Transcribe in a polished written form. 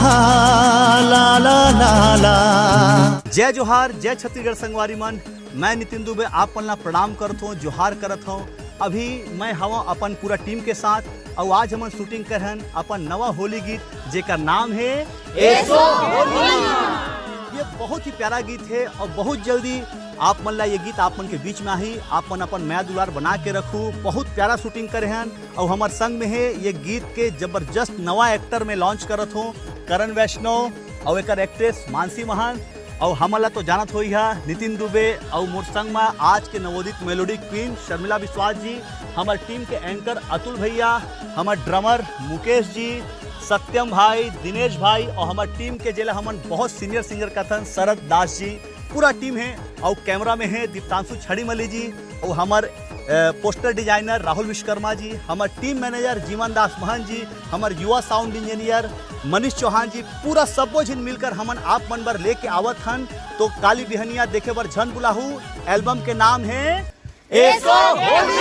ला ला ला ला। जय जोहार, जय छत्तीसगढ़ संगवारी मन। मैं नितिन दुबे आप पन्ना प्रणाम करत हूँ, जोहार करत हूँ। अभी मैं हवा अपन पूरा टीम के साथ और आज हम शूटिंग कर हन अपन नवा होली गीत जेकर नाम है एसो होली। ये बहुत ही प्यारा गीत है और बहुत जल्दी आप मन ला ये गीत आप मन के बीच में आई। आप मन अपन मैं दुलार बना के रखू। बहुत प्यारा शूटिंग करे हन और हमारे संग में है ये गीत के जबरदस्त नवा एक्टर में लॉन्च करत हूँ करण वैष्णव और एक एक्ट्रेस मानसी महान और हमला तो जानत हो नितिन दुबे और मोर संग में आज के नवोदित मेलोडी क्वीन शर्मिला विश्वास जी, हमारे टीम के एंकर अतुल भैया, हमारे ड्रमर मुकेश जी, सत्यम भाई, दिनेश भाई और हमारे टीम के जेला हमन बहुत सीनियर सिंगर कथन शरद दास जी, पूरा टीम है। और कैमरा में है दीप्तांशु छड़ीमली जी और हमारे पोस्टर डिजाइनर राहुल विश्वकर्मा जी, हमारे टीम मैनेजर जीवन दास महन जी, हमारे युवा साउंड इंजीनियर मनीष चौहान जी, पूरा सबो झिन मिलकर हमन आप मन बर लेके आवत हन। तो काली बिहनिया देखे बर झन बुलाहू। एल्बम के नाम है एसो होली।